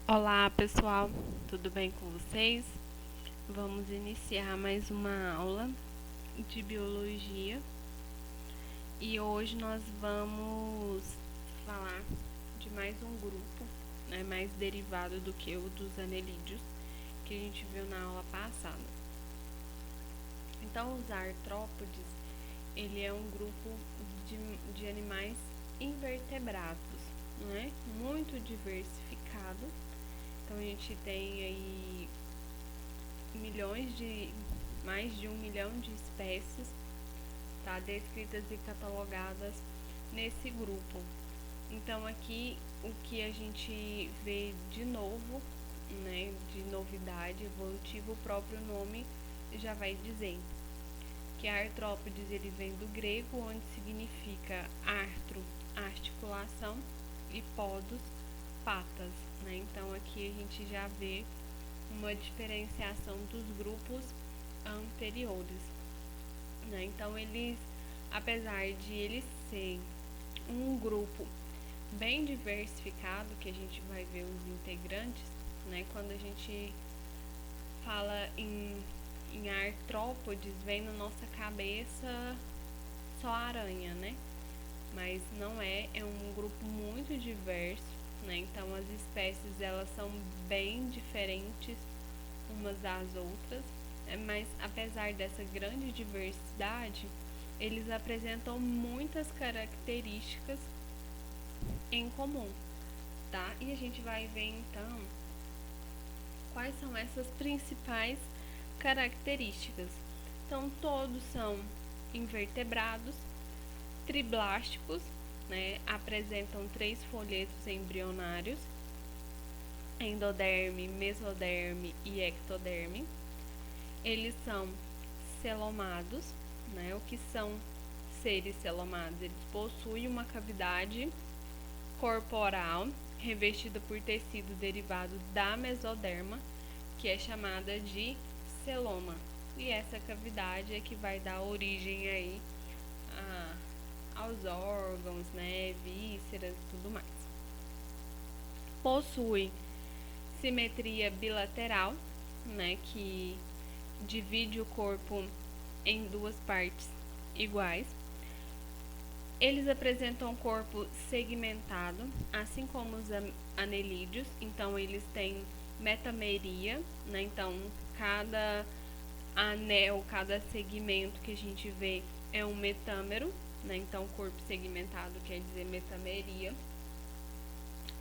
Olá pessoal, tudo bem com vocês? Vamos iniciar mais uma aula de biologia e hoje nós vamos falar de mais um grupo, mais derivado do que o dos anelídeos que a gente viu na aula passada. Então, os artrópodes, ele é um grupo de animais invertebrados, muito diversificado. Então a gente tem aí mais de 1 milhão de espécies, tá, descritas e catalogadas nesse grupo. Então aqui o que a gente vê de novo, de novidade evolutiva, o próprio nome já vai dizer que artrópodes ele vem do grego, onde significa artro, articulação, e podos, patas, Então aqui a gente já vê uma diferenciação dos grupos anteriores, Então eles, apesar de eles serem um grupo bem diversificado, que a gente vai ver os integrantes, quando a gente fala em artrópodes, vem na nossa cabeça só aranha, Mas não é um grupo muito diverso, Então as espécies elas são bem diferentes umas das outras, mas apesar dessa grande diversidade, eles apresentam muitas características em comum, tá? E a gente vai ver então quais são essas principais características. Então todos são invertebrados, triblásticos, apresentam 3 folhetos embrionários, endoderme, mesoderme e ectoderme. Eles são celomados, O que são seres celomados? Eles possuem uma cavidade corporal revestida por tecido derivado da mesoderma, que é chamada de celoma. E essa cavidade é que vai dar origem aí aos órgãos, vísceras e tudo mais. Possui simetria bilateral, que divide o corpo em 2 partes iguais. Eles apresentam um corpo segmentado, assim como os anelídeos. Então eles têm metameria, Então cada anel, cada segmento que a gente vê é um metâmero, Então corpo segmentado quer dizer metameria.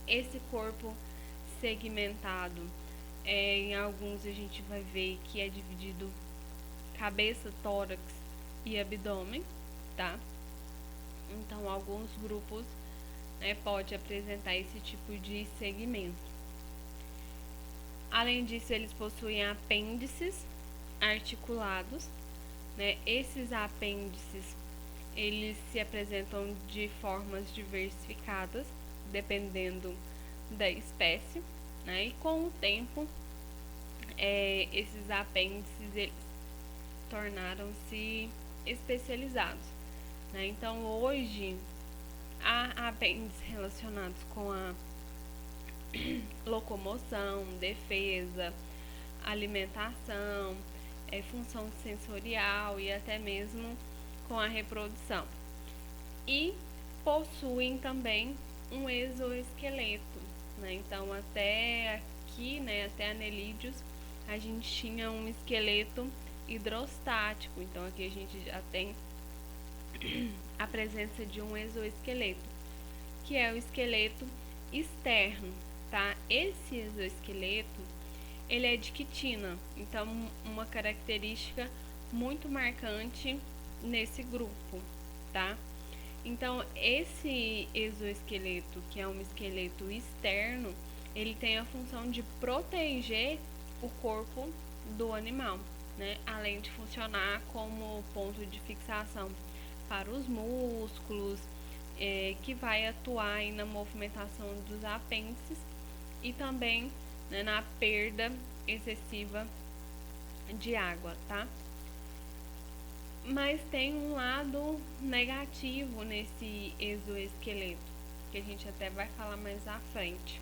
Esse corpo segmentado, em alguns a gente vai ver que é dividido cabeça, tórax e abdômen, tá? Então alguns grupos pode apresentar esse tipo de segmento. Além disso, eles possuem apêndices articulados, Esses apêndices eles se apresentam de formas diversificadas, dependendo da espécie, E com o tempo, esses apêndices eles tornaram-se especializados, Então hoje há apêndices relacionados com a locomoção, defesa, alimentação, função sensorial e até mesmo com a reprodução. E possuem também um exoesqueleto, Então até aqui, até anelídeos, a gente tinha um esqueleto hidrostático. Então aqui a gente já tem a presença de um exoesqueleto, que é o esqueleto externo, tá? Esse exoesqueleto, ele é de quitina, então uma característica muito marcante nesse grupo, tá? Então esse exoesqueleto, que é um esqueleto externo, ele tem a função de proteger o corpo do animal, Além de funcionar como ponto de fixação para os músculos, que vai atuar aí na movimentação dos apêndices e também na perda excessiva de água, tá? Mas tem um lado negativo nesse exoesqueleto, que a gente até vai falar mais à frente.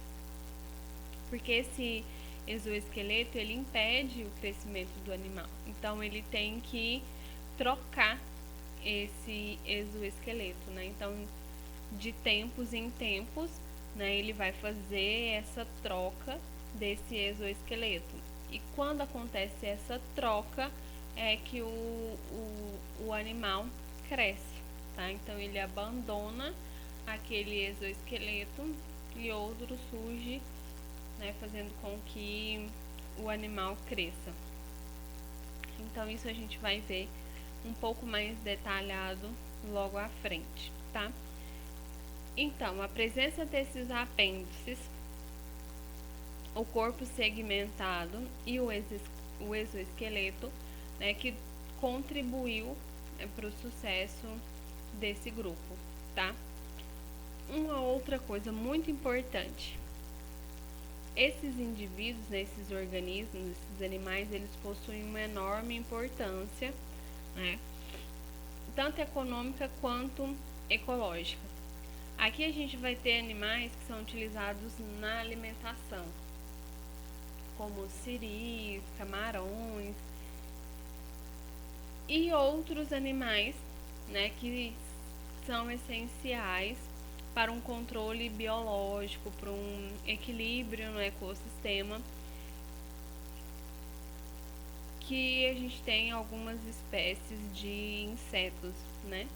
porque esse exoesqueleto ele impede o crescimento do animal. Então ele tem que trocar esse exoesqueleto, né? Então de tempos em tempos, né, ele vai fazer essa troca desse exoesqueleto. E quando acontece essa troca é que o animal cresce, tá? Então ele abandona aquele exoesqueleto e outro surge, né, fazendo com que o animal cresça. Então isso a gente vai ver um pouco mais detalhado logo à frente, tá? Então, a presença desses apêndices, o corpo segmentado e o exoesqueleto, né, que contribuiu, né, para o sucesso desse grupo, tá? Uma outra coisa muito importante, esses indivíduos, né, esses organismos, esses animais, eles possuem uma enorme importância, né, tanto econômica quanto ecológica. Aqui a gente vai ter animais que são utilizados na alimentação, como siris, camarões e outros animais, né, que são essenciais para um controle biológico, para um equilíbrio no ecossistema, que a gente tem algumas espécies de insetos, né,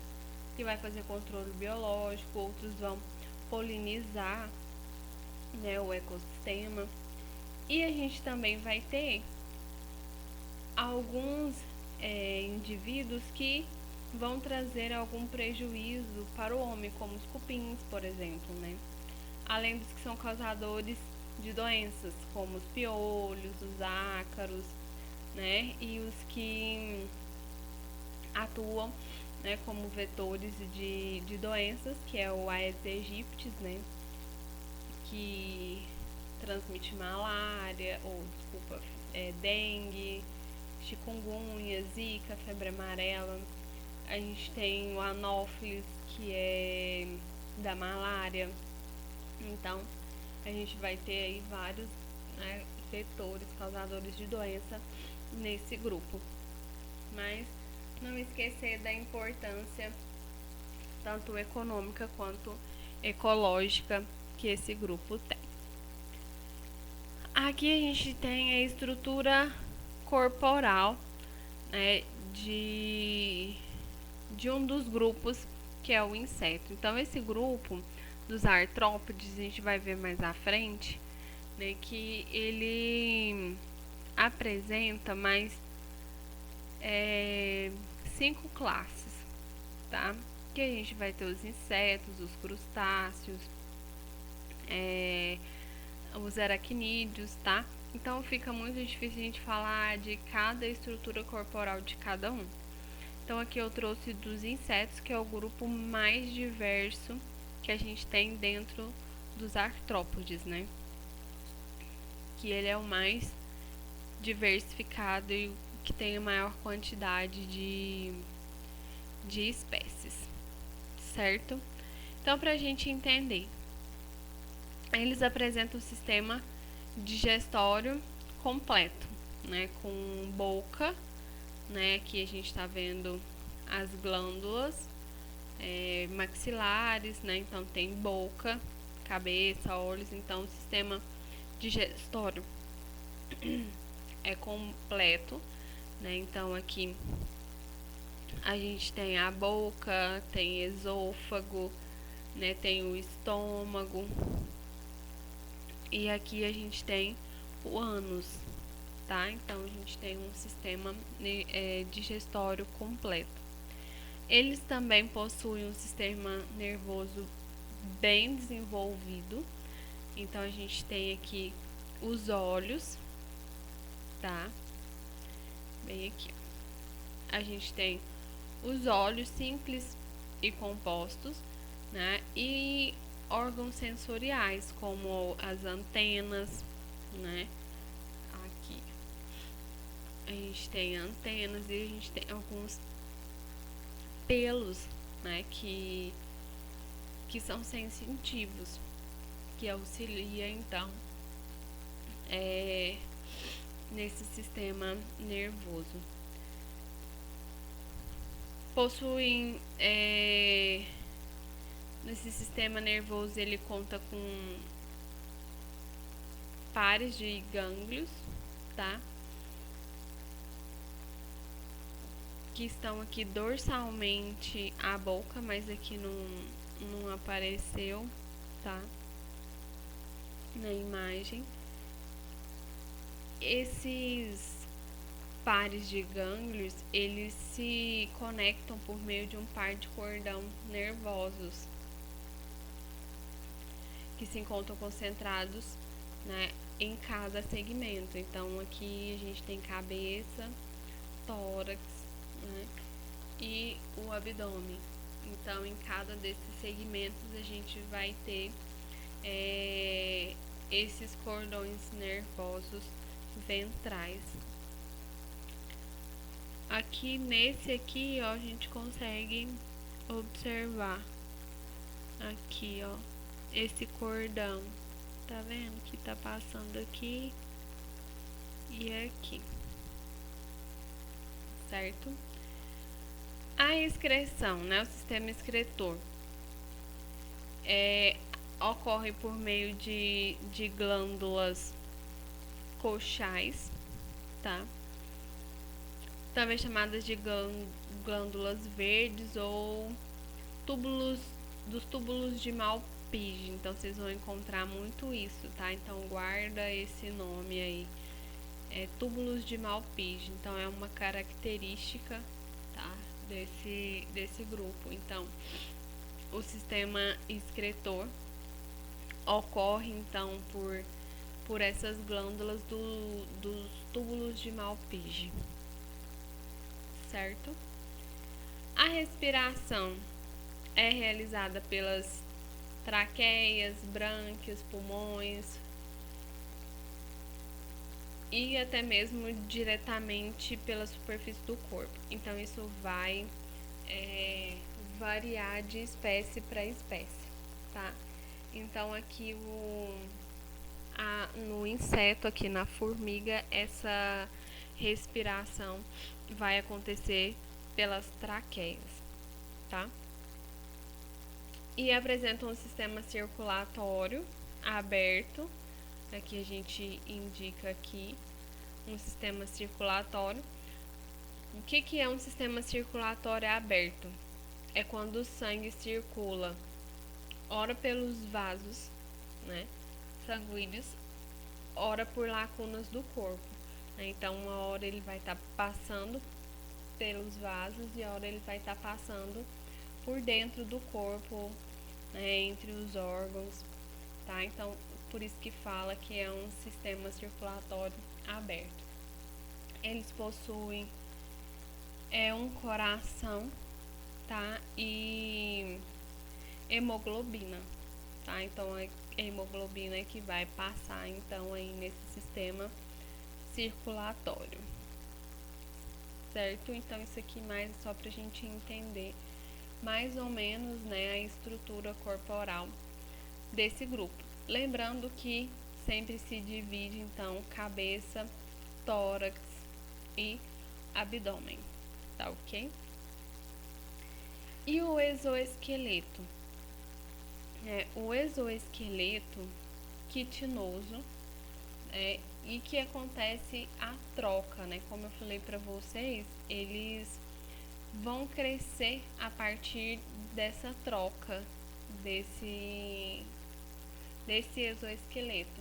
que vai fazer controle biológico, outros vão polinizar, né, o ecossistema. E a gente também vai ter alguns indivíduos que vão trazer algum prejuízo para o homem, como os cupins, por exemplo, né? Além dos que são causadores de doenças, como os piolhos, os ácaros, né? E os que atuam, né, como vetores de doenças, que é o Aedes aegypti, né, que transmite malária, ou desculpa, dengue, chikungunya, zika, febre amarela. A gente tem o anófilis, que é da malária. Então, a gente vai ter aí vários, né, vetores causadores de doença nesse grupo. Mas não esquecer da importância tanto econômica quanto ecológica que esse grupo tem. Aqui a gente tem a estrutura corporal, né, de um dos grupos, que é o inseto. Então esse grupo dos artrópodes, a gente vai ver mais à frente, né, que ele apresenta mais 5 classes, tá? Que a gente vai ter os insetos, os crustáceos, os aracnídeos, tá? Então fica muito difícil a gente falar de cada estrutura corporal de cada um. Então aqui eu trouxe dos insetos, que é o grupo mais diverso que a gente tem dentro dos artrópodes, né? Que ele é o mais diversificado e que tem a maior quantidade de espécies, certo? Então, para a gente entender, eles apresentam um sistema digestório completo, né? Com boca, né? Aqui a gente está vendo as glândulas maxilares, né? Então tem boca, cabeça, olhos. Então o sistema digestório é completo, né? Então aqui a gente tem a boca, tem esôfago, né? Tem o estômago. E aqui a gente tem o ânus, tá? Então a gente tem um sistema digestório completo. Eles também possuem um sistema nervoso bem desenvolvido. Então a gente tem aqui os olhos, tá? Bem aqui. A gente tem os olhos simples e compostos, né? E órgãos sensoriais, como as antenas, né? Aqui a gente tem antenas e a gente tem alguns pelos, né? Que são sensitivos, que auxilia então nesse sistema nervoso. Possuem nesse sistema nervoso, ele conta com pares de gânglios, tá? Que estão aqui dorsalmente à boca, mas aqui não apareceu, tá? Na imagem. Esses pares de gânglios, eles se conectam por meio de um par de cordão nervosos que se encontram concentrados, né, em cada segmento. Então aqui a gente tem cabeça, tórax, né, e o abdômen. Então em cada desses segmentos a gente vai ter esses cordões nervosos ventrais. Aqui nesse aqui, ó, a gente consegue observar aqui, ó, esse cordão, tá vendo que tá passando aqui e aqui, certo? A excreção, né, o sistema excretor ocorre por meio de glândulas coxais, tá? Também chamadas de glândulas verdes ou dos túbulos de Malpighi. Então vocês vão encontrar muito isso, tá? Então guarda esse nome aí, túbulos de Malpighi. Então é uma característica, tá, desse grupo. Então o sistema excretor ocorre então por essas glândulas dos túbulos de Malpighi, certo? A respiração é realizada pelas traqueias, brânquias, pulmões e até mesmo diretamente pela superfície do corpo. Então isso vai variar de espécie para espécie, tá? Então aqui no inseto, aqui na formiga, essa respiração vai acontecer pelas traqueias, tá? E apresentam um sistema circulatório aberto. Aqui a gente indica aqui um sistema circulatório. O que é um sistema circulatório aberto? É quando o sangue circula, ora pelos vasos, né, sanguíneos, ora por lacunas do corpo. Então, uma hora ele vai estar passando pelos vasos e a hora ele vai estar passando por dentro do corpo, né, entre os órgãos, tá? Então, por isso que fala que é um sistema circulatório aberto. Eles possuem um coração, tá? E hemoglobina, tá? Então a hemoglobina é que vai passar então aí nesse sistema circulatório, certo? Então isso aqui mais só pra gente entender mais ou menos, né, a estrutura corporal desse grupo. Lembrando que sempre se divide então cabeça, tórax e abdômen, tá ok? E o exoesqueleto? O exoesqueleto quitinoso, e que acontece a troca, né? Como eu falei para vocês, eles vão crescer a partir dessa troca desse exoesqueleto.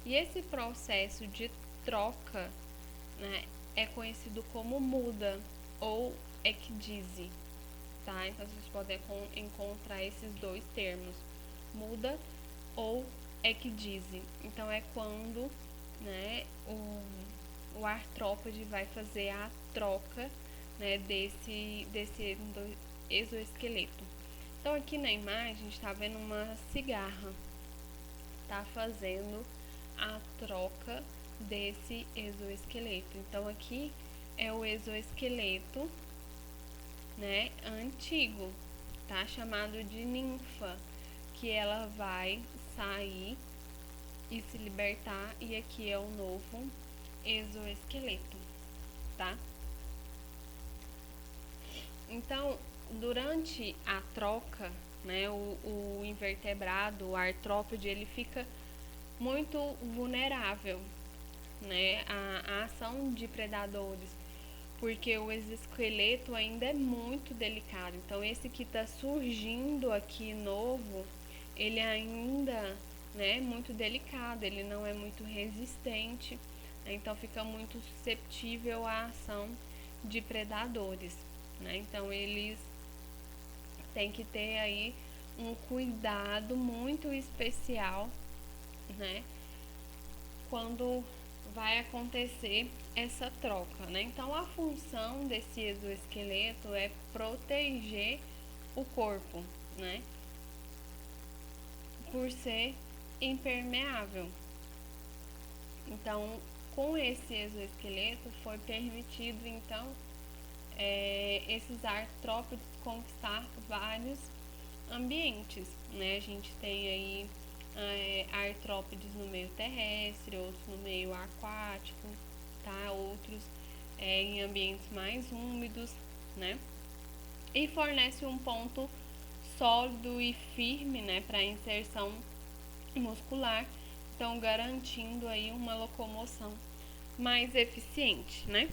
E esse processo de troca, né, é conhecido como muda ou ecdise, tá? Então vocês podem encontrar esses dois termos, muda ou ecdise. Então é quando, né, o artrópode vai fazer a troca, né, desse exoesqueleto. Então aqui na imagem a gente está vendo uma cigarra, tá fazendo a troca desse exoesqueleto. Então aqui é o exoesqueleto, né, antigo, tá, chamado de ninfa, que ela vai sair e se libertar, e aqui é o novo exoesqueleto, tá? Então, durante a troca, né, o invertebrado, o artrópode, ele fica muito vulnerável, né, à ação de predadores, porque o exoesqueleto ainda é muito delicado. Então, esse que está surgindo aqui novo, ele ainda, né, muito delicado, ele não é muito resistente, né, então fica muito susceptível à ação de predadores, né? Então, eles têm que ter aí um cuidado muito especial, né, quando vai acontecer essa troca, né? Então, a função desse exoesqueleto é proteger o corpo, né, por ser impermeável. Então, com esse exoesqueleto foi permitido, então, esses artrópodes conquistar vários ambientes, né? A gente tem aí artrópodes no meio terrestre, outros no meio aquático, tá? Outros em ambientes mais úmidos, né? E fornece um ponto sólido e firme, né, para inserção muscular, então garantindo aí uma locomoção mais eficiente, né?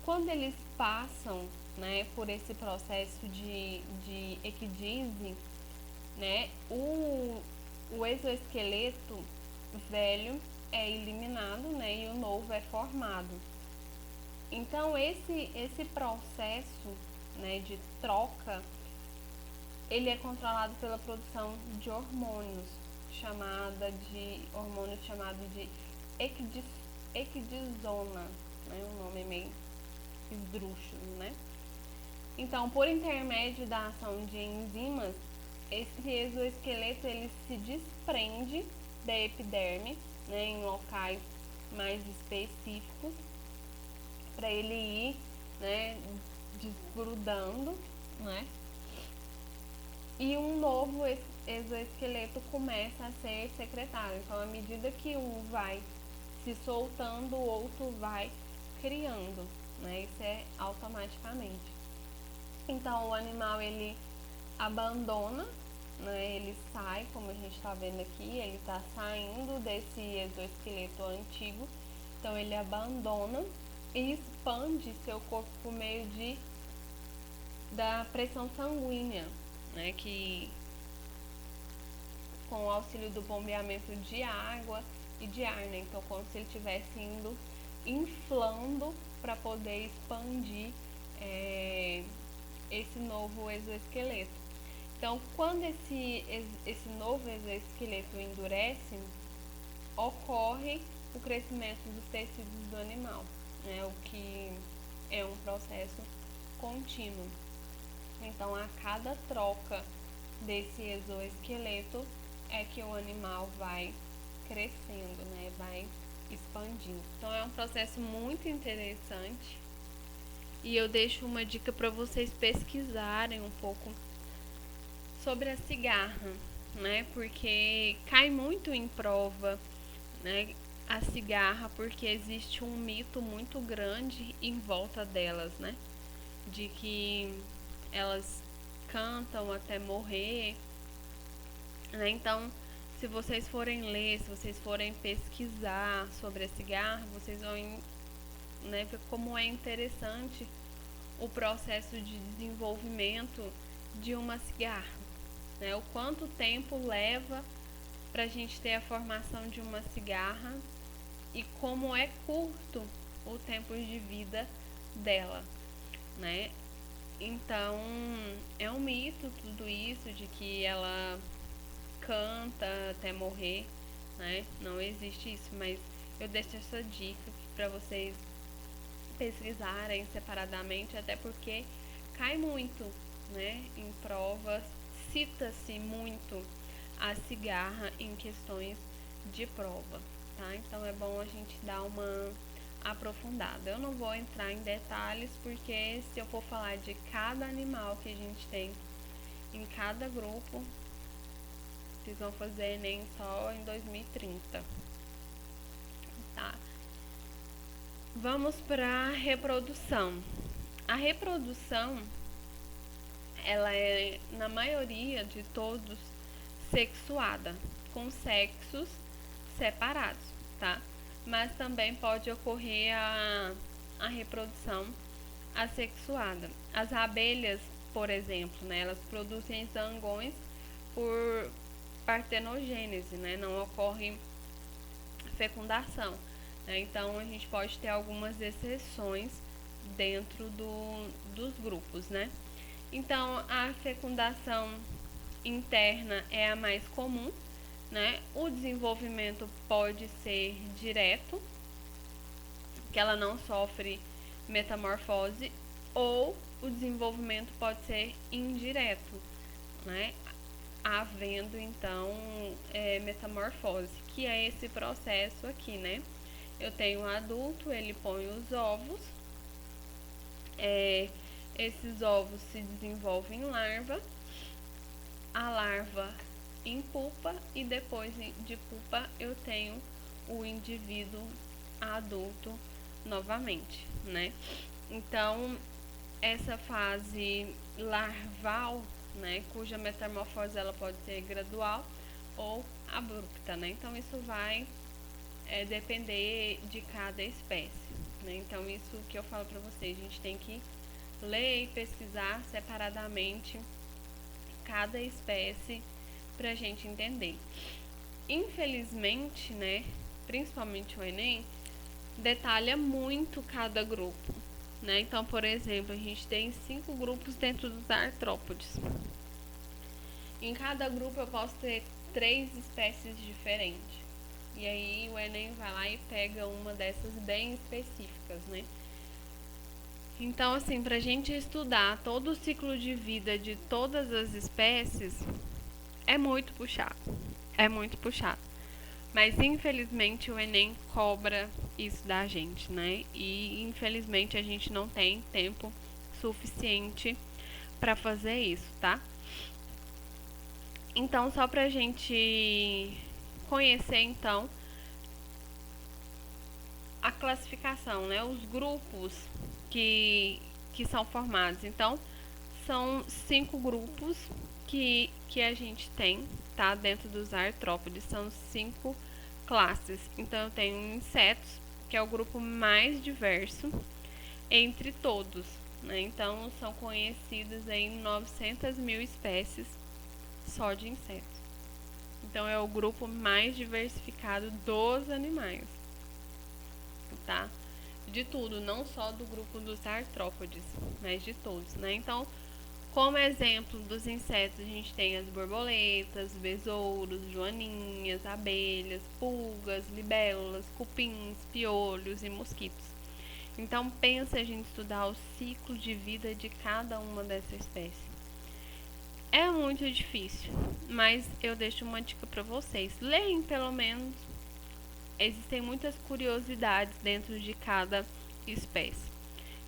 Quando eles passam, né, por esse processo de equidise, né, o exoesqueleto velho é eliminado, né, e o novo é formado. Então, esse processo, né, de troca, ele é controlado pela produção de hormônios, chamado de equidisona, né, um nome meio esdrúxulo, né? Então, por intermédio da ação de enzimas, esse exoesqueleto ele se desprende da epiderme, né, em locais mais específicos, para ele ir, né, desgrudando, né? E um novo exoesqueleto começa a ser secretado. Então, à medida que um vai se soltando, o outro vai criando, né? Isso é automaticamente. Então, o animal ele abandona, né? Ele sai, como a gente está vendo aqui, ele está saindo desse exoesqueleto antigo. Então, ele abandona e expande seu corpo por meio da pressão sanguínea, né? Que com o auxílio do bombeamento de água e de ar, né? Então, como se ele estivesse indo inflando para poder expandir esse novo exoesqueleto. Então, quando esse novo exoesqueleto endurece, ocorre o crescimento dos tecidos do animal, né? O que é um processo contínuo. Então, a cada troca desse exoesqueleto é que o animal vai crescendo, né? Vai expandindo. Então, é um processo muito interessante. E eu deixo uma dica para vocês pesquisarem um pouco sobre a cigarra, né? Porque cai muito em prova, né, a cigarra, porque existe um mito muito grande em volta delas, né? De que elas cantam até morrer, né? Então, se vocês forem ler, se vocês forem pesquisar sobre a cigarra, vocês vão, né, ver como é interessante o processo de desenvolvimento de uma cigarra, né? O quanto tempo leva para a gente ter a formação de uma cigarra e como é curto o tempo de vida dela, né? Então, é um mito tudo isso de que ela canta até morrer, né? Não existe isso, mas eu deixo essa dica para vocês pesquisarem separadamente, até porque cai muito, né, em provas, cita-se muito a cigarra em questões de prova, tá? Então é bom a gente dar uma aprofundada. Eu não vou entrar em detalhes, porque se eu for falar de cada animal que a gente tem em cada grupo, vocês vão fazer Enem só em 2030, tá? Vamos para reprodução. A reprodução, ela é, na maioria de todos, sexuada, com sexos separados, tá? Mas também pode ocorrer a reprodução assexuada. As abelhas, por exemplo, né, elas produzem zangões por partenogênese, né? Não ocorre fecundação, né? Então a gente pode ter algumas exceções dentro dos grupos, né? Então a fecundação interna é a mais comum, né? O desenvolvimento pode ser direto, que ela não sofre metamorfose, ou o desenvolvimento pode ser indireto, né? Havendo então metamorfose, que é esse processo aqui, né? Eu tenho um adulto, ele põe os ovos, esses ovos se desenvolvem em larva, a larva em pupa, e depois de pupa eu tenho o indivíduo adulto novamente, né? Então essa fase larval, né, cuja metamorfose ela pode ser gradual ou abrupta, né? Então isso vai depender de cada espécie, né? Então isso que eu falo para vocês, a gente tem que ler e pesquisar separadamente cada espécie para a gente entender. Infelizmente, né, principalmente o Enem, detalha muito cada grupo, né? Então, por exemplo, a gente tem 5 grupos dentro dos artrópodes. Em cada grupo eu posso ter 3 espécies diferentes. E aí o Enem vai lá e pega uma dessas bem específicas, né? Então, assim, pra gente estudar todo o ciclo de vida de todas as espécies, é muito puxado. É muito puxado. Mas, infelizmente, o Enem cobra isso da gente, né? E, infelizmente, a gente não tem tempo suficiente para fazer isso, tá? Então, só pra gente conhecer, então, a classificação, né? Os grupos que são formados. Então, são 5 grupos que a gente tem, tá? Dentro dos artrópodes, são 5 classes. Então, eu tenho insetos, que é o grupo mais diverso entre todos, né? Então, são conhecidas aí 900 mil espécies só de insetos. Então, é o grupo mais diversificado dos animais, tá? De tudo, não só do grupo dos artrópodes, mas de todos, né? Então, como exemplo dos insetos, a gente tem as borboletas, besouros, joaninhas, abelhas, pulgas, libélulas, cupins, piolhos e mosquitos. Então, pensa a gente estudar o ciclo de vida de cada uma dessas espécies. É muito difícil, mas eu deixo uma dica para vocês. Leem pelo menos. Existem muitas curiosidades dentro de cada espécie.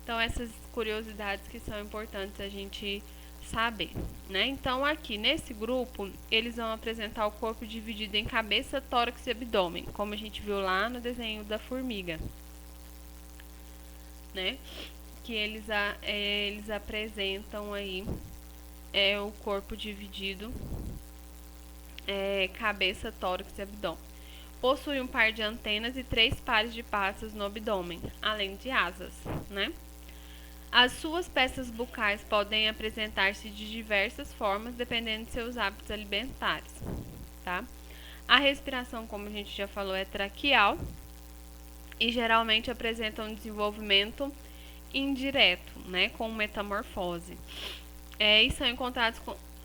Então, essas curiosidades que são importantes a gente saber, né? Então, aqui nesse grupo, eles vão apresentar o corpo dividido em cabeça, tórax e abdômen, como a gente viu lá no desenho da formiga, né? Que eles apresentam aí o corpo dividido, cabeça, tórax e abdômen. Possui um par de antenas e 3 pares de patas no abdômen, além de asas, né? As suas peças bucais podem apresentar-se de diversas formas, dependendo de seus hábitos alimentares, tá? A respiração, como a gente já falou, é traqueal e geralmente apresenta um desenvolvimento indireto, né, com metamorfose. E são encontrados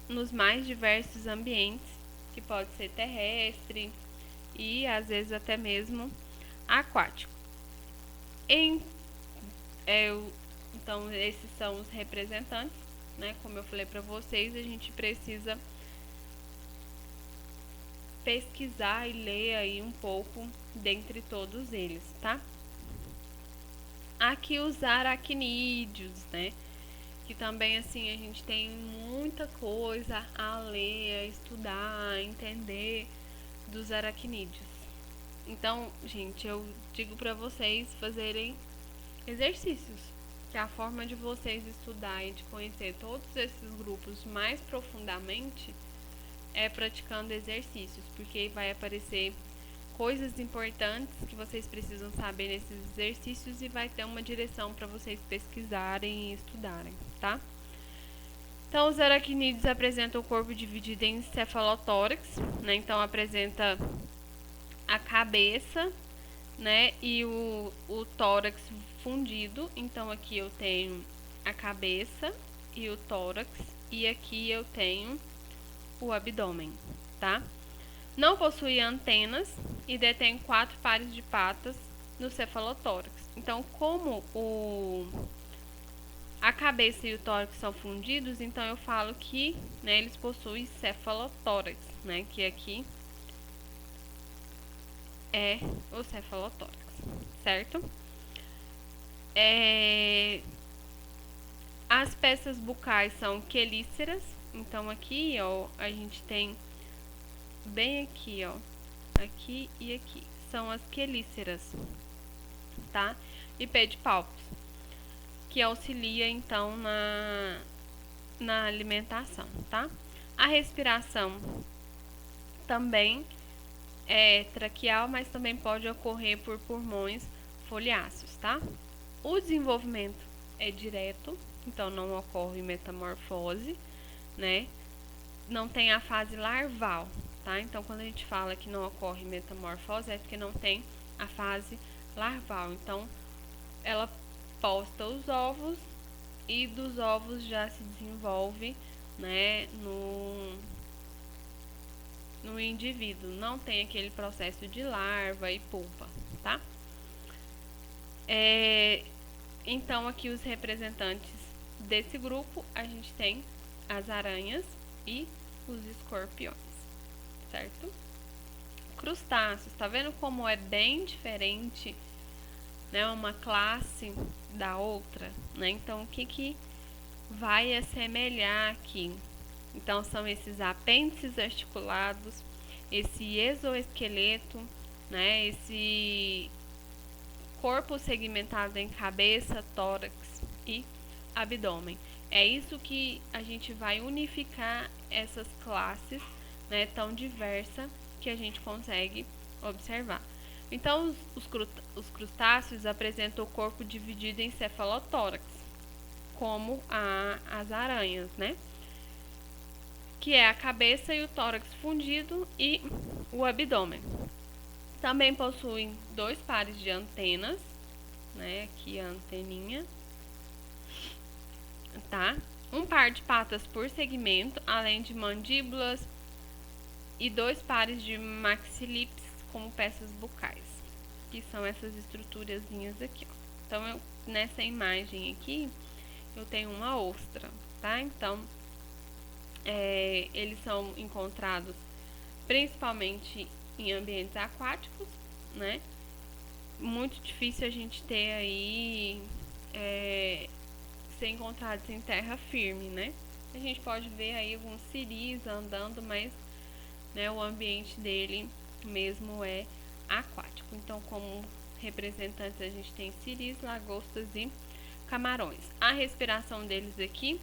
nos mais diversos ambientes, que pode ser terrestre e às vezes até mesmo aquático. Então, esses são os representantes, né? Como eu falei para vocês, a gente precisa pesquisar e ler aí um pouco dentre todos eles, tá? Aqui os aracnídeos, né? que também assim a gente tem muita coisa a ler, a estudar, a entender dos aracnídeos. Então, gente, eu digo para vocês fazerem exercícios, que a forma de vocês estudarem e de conhecer todos esses grupos mais profundamente é praticando exercícios, porque vai aparecer coisas importantes que vocês precisam saber nesses exercícios e vai ter uma direção para vocês pesquisarem e estudarem, tá? Então, os aracnídeos apresentam o corpo dividido em cefalotórax, né? Então, apresenta a cabeça, né? E o tórax fundido. Então, aqui eu tenho a cabeça e o tórax, e aqui eu tenho o abdômen, tá? Não possui antenas e detém 4 pares de patas no cefalotórax. Então, como a cabeça e o tórax são fundidos, então eu falo que, né, eles possuem cefalotórax, né, que aqui é o cefalotórax, certo? As peças bucais são quelíceras, então aqui, ó, a gente tem bem aqui, ó, aqui e aqui, são as quelíceras, tá? E pedipalpos, que auxilia então na alimentação, tá? A respiração também é traqueal, mas também pode ocorrer por pulmões foliáceos, tá? O desenvolvimento é direto, então não ocorre metamorfose, né? Não tem a fase larval, tá? Então, quando a gente fala que não ocorre metamorfose, é porque não tem a fase larval. Então, ela posta os ovos e dos ovos já se desenvolve, né, no indivíduo. Não tem aquele processo de larva e pupa, tá? Então, aqui os representantes desse grupo, a gente tem as aranhas e os escorpiões, certo? Crustáceos, tá vendo como é bem diferente, né, uma classe da outra, né? Então, o que vai assemelhar aqui? Então, são esses apêndices articulados, esse exoesqueleto, né, esse corpo segmentado em cabeça, tórax e abdômen. É isso que a gente vai unificar essas classes, né, tão diversas que a gente consegue observar. Então, os crustáceos apresentam o corpo dividido em cefalotórax, como as aranhas, né? Que é a cabeça e o tórax fundido e o abdômen. Também possuem 2 pares de antenas, né? Aqui a anteninha, tá? Um par de patas por segmento, além de mandíbulas e 2 pares de maxilípes como peças bucais, que são essas estruturazinhas aqui, ó. Então, nessa imagem aqui, eu tenho uma ostra, tá? Então, eles são encontrados principalmente em ambientes aquáticos, né? Muito difícil a gente ter aí ser encontrados em terra firme, né? A gente pode ver aí alguns siris andando, mas, né, o ambiente dele mesmo é aquático. Então, como representantes, a gente tem siris, lagostas e camarões. A respiração deles aqui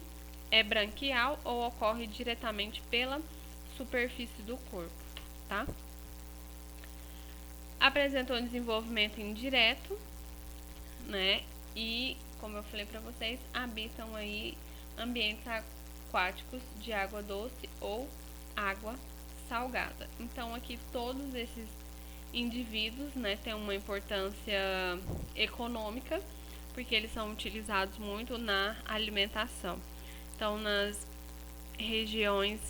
é branquial ou ocorre diretamente pela superfície do corpo, tá? Apresentam um desenvolvimento indireto, né? E, como eu falei para vocês, habitam aí ambientes aquáticos de água doce ou água salgada. Então, aqui todos esses indivíduos, né, têm uma importância econômica, porque eles são utilizados muito na alimentação. Então, nas regiões,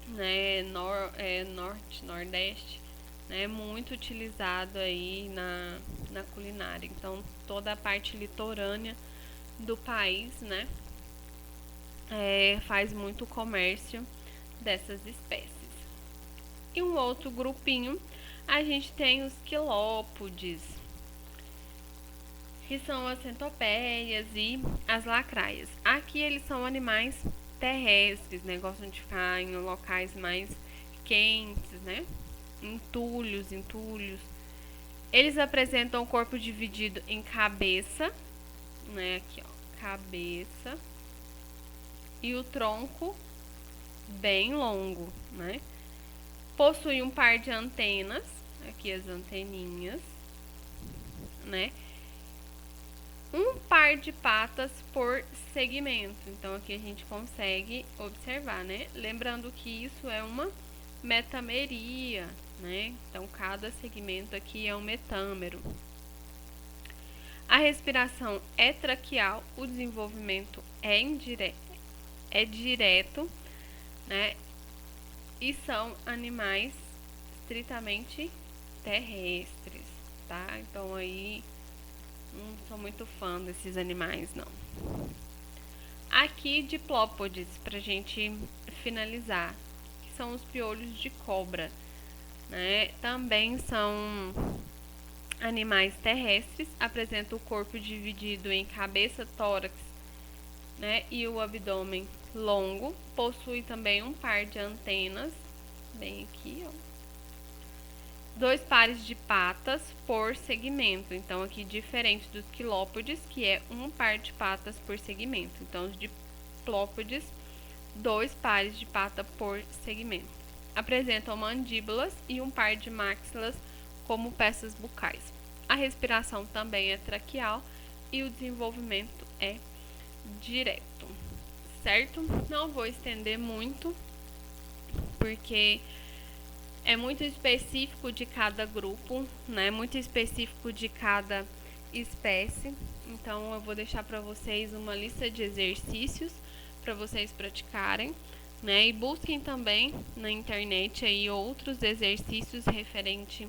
né, norte, nordeste, né, muito utilizado aí na culinária. Então, toda a parte litorânea do país, né, faz muito comércio dessas espécies. E um outro grupinho, a gente tem os quilópodes, que são as centopeias e as lacraias. Aqui eles são animais terrestres, né? Gostam de ficar em locais mais quentes, né? Entulhos. Eles apresentam o corpo dividido em cabeça, né? Aqui, ó, cabeça, e o tronco bem longo, né? Possui um par de antenas, aqui as anteninhas, né? Um par de patas por segmento. Então aqui a gente consegue observar, né? Lembrando que isso é uma metameria, né? Então cada segmento aqui é um metâmero. A respiração é traqueal, o desenvolvimento é direto, né? E são animais estritamente terrestres, tá? Então aí não sou muito fã desses animais, não. Aqui diplópodes, pra gente finalizar, que são os piolhos de cobra, né? Também são animais terrestres, apresentam o corpo dividido em cabeça, tórax, né? E o abdômen longo, possui também um par de antenas, bem aqui, ó. 2 pares de patas por segmento. Então, aqui diferente dos quilópodes, que é um par de patas por segmento. Então, os diplópodes, 2 pares de pata por segmento. Apresentam mandíbulas e um par de maxilas como peças bucais. A respiração também é traqueal e o desenvolvimento é direto, certo? Não vou estender muito, porque é muito específico de cada grupo, né? Muito específico de cada espécie. Então eu vou deixar para vocês uma lista de exercícios para vocês praticarem, né? E busquem também na internet aí outros exercícios referente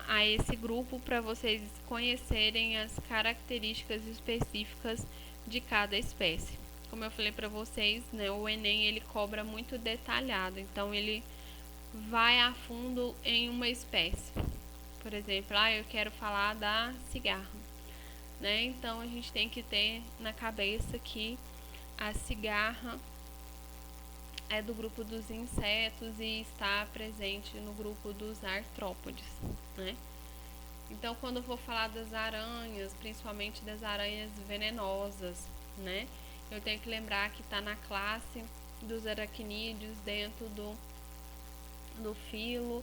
a esse grupo para vocês conhecerem as características específicas de cada espécie. Como eu falei para vocês, né? O Enem ele cobra muito detalhado, então ele vai a fundo em uma espécie. Por exemplo, eu quero falar da cigarra, né? Então a gente tem que ter na cabeça que a cigarra é do grupo dos insetos e está presente no grupo dos artrópodes, né? Então quando eu for falar das aranhas, principalmente das aranhas venenosas, né? Eu tenho que lembrar que está na classe dos aracnídeos dentro do filo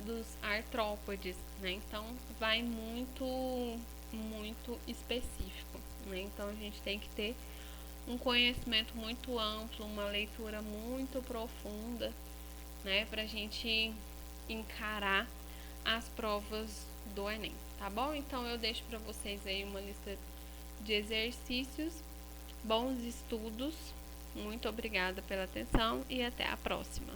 dos artrópodes, né? Então vai muito específico, né? Então a gente tem que ter um conhecimento muito amplo, uma leitura muito profunda, né? Pra gente encarar as provas do Enem, tá bom? Então eu deixo para vocês aí uma lista de exercícios. Bons estudos, muito obrigada pela atenção e até a próxima.